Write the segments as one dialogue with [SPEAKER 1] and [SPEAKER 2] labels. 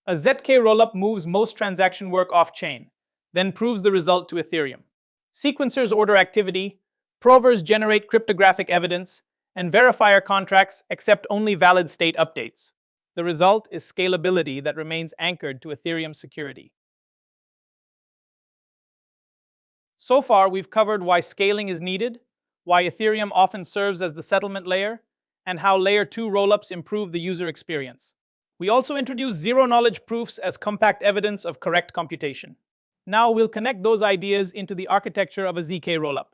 [SPEAKER 1] A ZK-Rollup moves most transaction work off-chain, then proves the result to Ethereum. Sequencers order activity, provers generate cryptographic evidence, and verifier contracts accept only valid state updates. The result is scalability that remains anchored to Ethereum's security. So far, we've covered why scaling is needed, why Ethereum often serves as the settlement layer, and how Layer 2 rollups improve the user experience. We also introduced zero-knowledge proofs as compact evidence of correct computation. Now we'll connect those ideas into the architecture of a ZK rollup.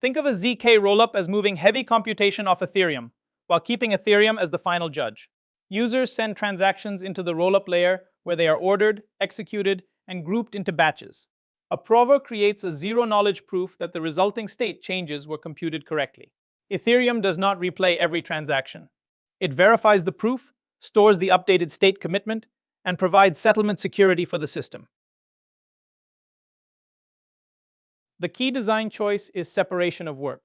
[SPEAKER 1] Think of a ZK rollup as moving heavy computation off Ethereum, while keeping Ethereum as the final judge. Users send transactions into the rollup layer where they are ordered, executed, and grouped into batches. A prover creates a zero-knowledge proof that the resulting state changes were computed correctly. Ethereum does not replay every transaction. It verifies the proof, stores the updated state commitment, and provides settlement security for the system. The key design choice is separation of work.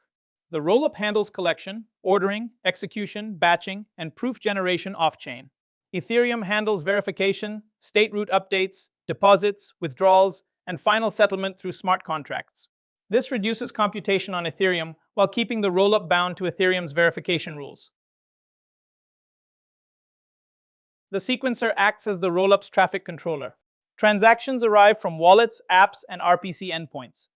[SPEAKER 1] The rollup handles collection, ordering, execution, batching, and proof generation off-chain. Ethereum handles verification, state root updates, deposits, withdrawals, and final settlement through smart contracts. This reduces computation on Ethereum while keeping the rollup bound to Ethereum's verification rules. The sequencer acts as the rollup's traffic controller. Transactions arrive from wallets, apps, and RPC endpoints.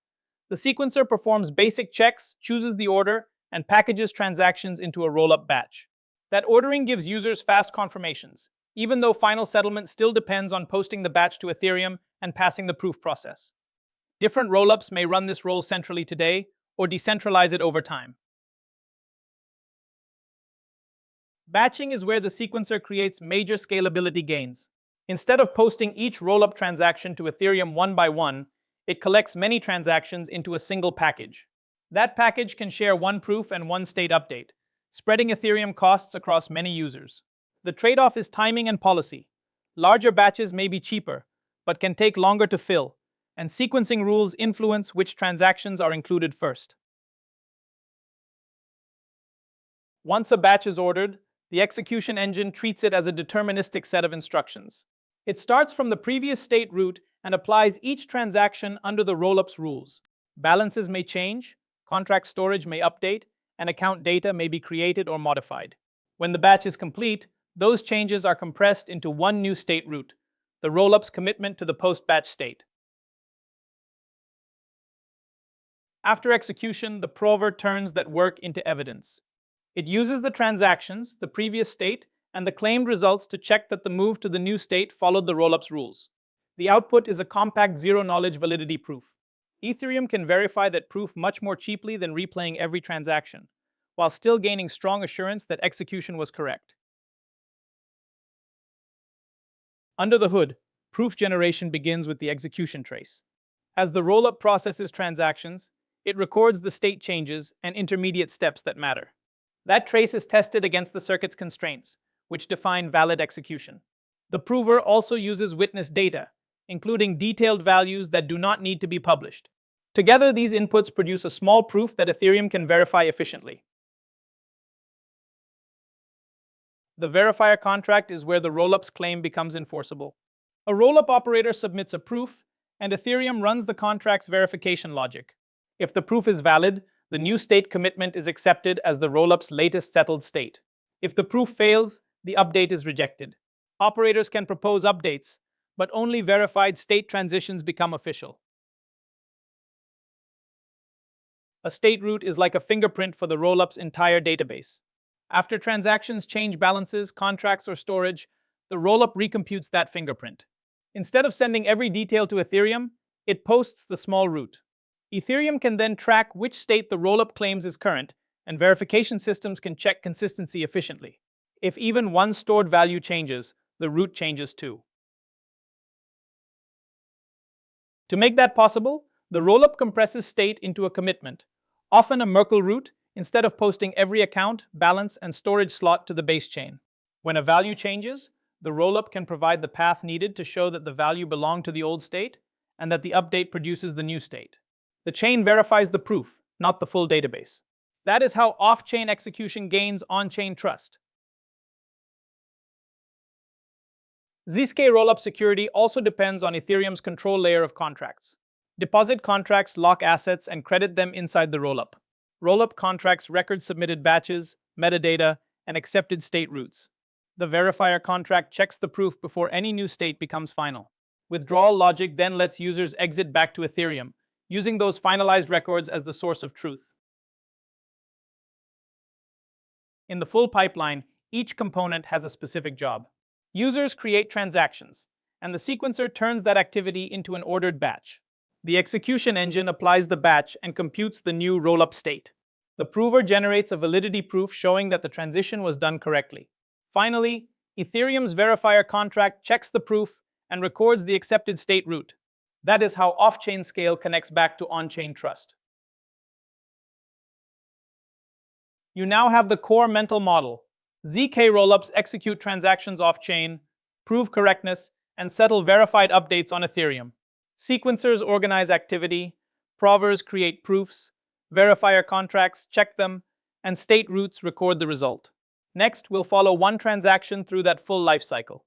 [SPEAKER 1] The sequencer performs basic checks, chooses the order, and packages transactions into a rollup batch. That ordering gives users fast confirmations, even though final settlement still depends on posting the batch to Ethereum and passing the proof process. Different rollups may run this role centrally today or decentralize it over time. Batching is where the sequencer creates major scalability gains. Instead of posting each rollup transaction to Ethereum one by one, it collects many transactions into a single package. That package can share one proof and one state update, spreading Ethereum costs across many users. The trade-off is timing and policy. Larger batches may be cheaper, but can take longer to fill, and sequencing rules influence which transactions are included first. Once a batch is ordered, the execution engine treats it as a deterministic set of instructions. It starts from the previous state root and applies each transaction under the rollup's rules. Balances may change, contract storage may update, and account data may be created or modified. When the batch is complete, those changes are compressed into one new state root, the rollup's commitment to the post-batch state. After execution, the prover turns that work into evidence. It uses the transactions, the previous state, and the claimed results to check that the move to the new state followed the rollup's rules. The output is a compact zero-knowledge validity proof. Ethereum can verify that proof much more cheaply than replaying every transaction, while still gaining strong assurance that execution was correct. Under the hood, proof generation begins with the execution trace. As the rollup processes transactions, it records the state changes and intermediate steps that matter. That trace is tested against the circuit's constraints, which define valid execution. The prover also uses witness data, including detailed values that do not need to be published. Together, these inputs produce a small proof that Ethereum can verify efficiently. The verifier contract is where the rollup's claim becomes enforceable. A rollup operator submits a proof, and Ethereum runs the contract's verification logic. If the proof is valid, the new state commitment is accepted as the rollup's latest settled state. If the proof fails, the update is rejected. Operators can propose updates, but only verified state transitions become official. A state root is like a fingerprint for the rollup's entire database. After transactions change balances, contracts, or storage, the rollup recomputes that fingerprint. Instead of sending every detail to Ethereum, it posts the small root. Ethereum can then track which state the rollup claims is current, and verification systems can check consistency efficiently. If even one stored value changes, the root changes too. To make that possible, the rollup compresses state into a commitment, often a Merkle root, instead of posting every account, balance, and storage slot to the base chain. When a value changes, the rollup can provide the path needed to show that the value belonged to the old state and that the update produces the new state. The chain verifies the proof, not the full database. That is how off-chain execution gains on-chain trust. ZK-Rollup security also depends on Ethereum's control layer of contracts. Deposit contracts lock assets and credit them inside the rollup. Rollup contracts record submitted batches, metadata, and accepted state routes. The verifier contract checks the proof before any new state becomes final. Withdrawal logic then lets users exit back to Ethereum, using those finalized records as the source of truth. In the full pipeline, each component has a specific job. Users create transactions, and the sequencer turns that activity into an ordered batch. The execution engine applies the batch and computes the new rollup state. The prover generates a validity proof showing that the transition was done correctly. Finally, Ethereum's verifier contract checks the proof and records the accepted state route. That is how off-chain scale connects back to on-chain trust. You now have the core mental model. ZK-Rollups execute transactions off-chain, prove correctness, and settle verified updates on Ethereum. Sequencers organize activity, provers create proofs, verifier contracts check them, and state routes record the result. Next, we'll follow one transaction through that full lifecycle.